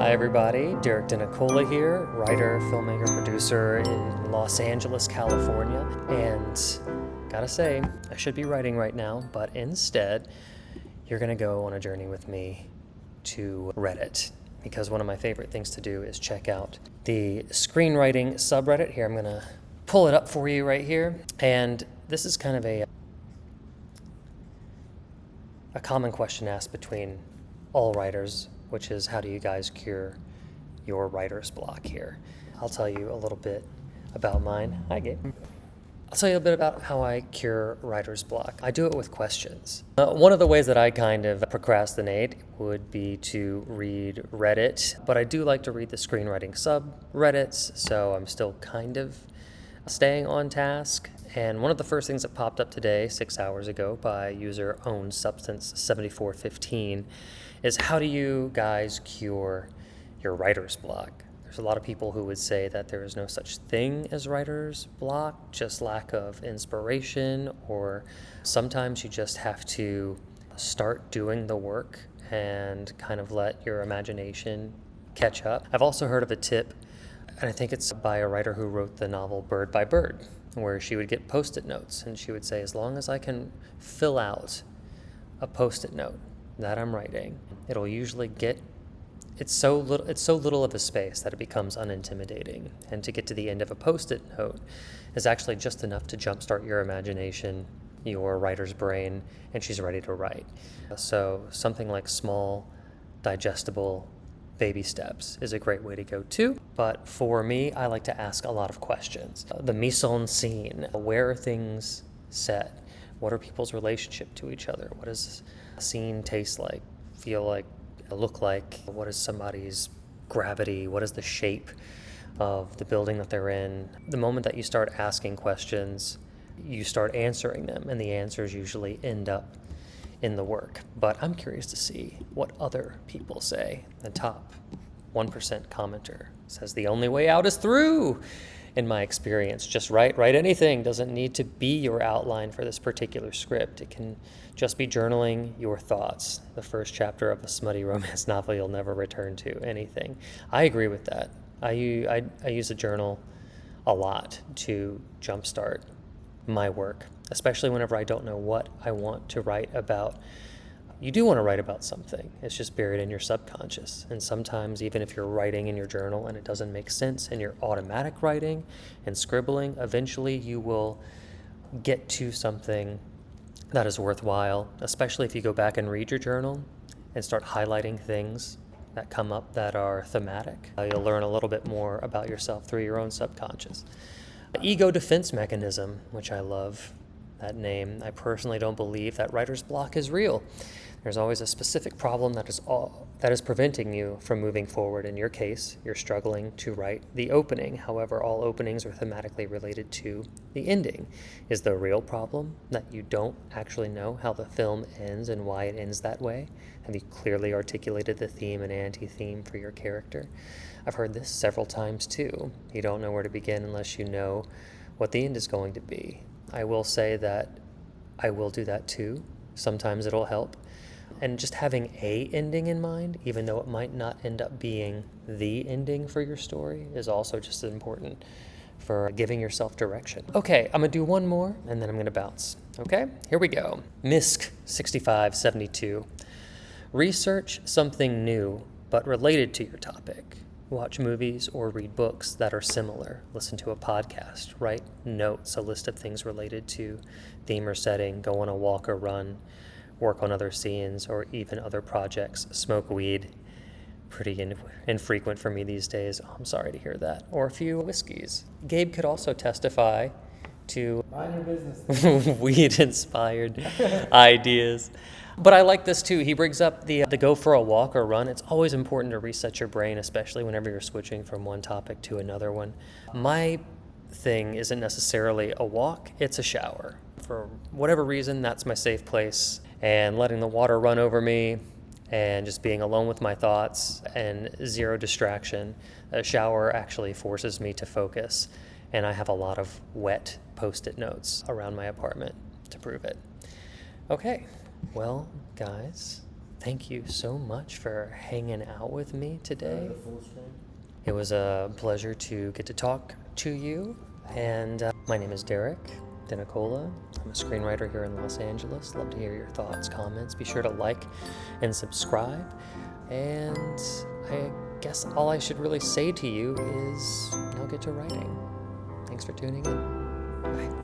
Hi everybody, Derek DeNicola here, writer, filmmaker, producer in Los Angeles, California. And gotta say, I should be writing right now, but instead, you're gonna go on a journey with me to Reddit, because one of my favorite things to do is check out the screenwriting subreddit. Here, I'm gonna pull it up for you right here. And this is kind of a common question asked between all writers, which is, how do you guys cure your writer's block here? I'll tell you a little bit about mine. Hi, Gabe. I'll tell you a bit about how I cure writer's block. I do it with questions. One of the ways that I kind of procrastinate would be to read Reddit, but I do like to read the screenwriting subreddits, so I'm still kind of staying on task. And one of the first things that popped up today, 6 hours ago, by user owned substance 7415 is, how do you guys cure your writer's block? There's a lot of people who would say that there is no such thing as writer's block, just lack of inspiration, or sometimes you just have to start doing the work and kind of let your imagination catch up. I've also heard of a tip, and I think it's by a writer who wrote the novel Bird by Bird, where she would get Post-it notes, and she would say, as long as I can fill out a Post-it note that I'm writing, it'll usually get, it's so little of a space that it becomes unintimidating. And to get to the end of a Post-it note is actually just enough to jumpstart your imagination, your writer's brain, and she's ready to write. So something like small, digestible baby steps is a great way to go too. But for me, I like to ask a lot of questions. The mise en scene, where are things set? What are people's relationship to each other? What does a scene taste like, feel like, look like? What is somebody's gravity? What is the shape of the building that they're in? The moment that you start asking questions, you start answering them, and the answers usually end up in the work. But I'm curious to see what other people say. The top 1% commenter says the only way out is through. In my experience, just write anything. Doesn't need to be your outline for this particular script. It can just be journaling your thoughts. The first chapter of a smutty romance novel you'll never return to, anything. I agree with that. I use a journal a lot to jumpstart my work, especially whenever I don't know what I want to write about. You do want to write about something. It's just buried in your subconscious. And sometimes, even if you're writing in your journal and it doesn't make sense and you're automatic writing and scribbling, eventually you will get to something that is worthwhile, especially if you go back and read your journal and start highlighting things that come up that are thematic. You'll learn a little bit more about yourself through your own subconscious. Ego defense mechanism, which I love that name. I personally don't believe that writer's block is real. There's always a specific problem that is preventing you from moving forward. In your case, you're struggling to write the opening. However, all openings are thematically related to the ending. Is the real problem that you don't actually know how the film ends and why it ends that way? Have you clearly articulated the theme and anti-theme for your character? I've heard this several times too. You don't know where to begin unless you know what the end is going to be. I will say that I will do that too. Sometimes it'll help. And just having a ending in mind, even though it might not end up being the ending for your story, is also just as important for giving yourself direction. Okay, I'm gonna do one more and then I'm gonna bounce. Okay, here we go. Misk6572. Research something new but related to your topic. Watch movies or read books that are similar. Listen to a podcast. Write notes, a list of things related to theme or setting. Go on a walk or run. Work on other scenes or even other projects. Smoke weed. Pretty infrequent for me these days. Oh, I'm sorry to hear that. Or a few whiskeys. Gabe could also testify to mind your business. Weed-inspired ideas. But I like this too. He brings up the go for a walk or run. It's always important to reset your brain, especially whenever you're switching from one topic to another one. My thing isn't necessarily a walk, it's a shower. For whatever reason, that's my safe place. And letting the water run over me and just being alone with my thoughts and zero distraction. A shower actually forces me to focus. And I have a lot of wet Post-it notes around my apartment to prove it. Okay. Well, guys, thank you so much for hanging out with me today. It was a pleasure to get to talk to you. And my name is Derek DeNicola. I'm a screenwriter here in Los Angeles. Love to hear your thoughts, comments. Be sure to like and subscribe. And I guess all I should really say to you is now get to writing. Thanks for tuning in. Bye.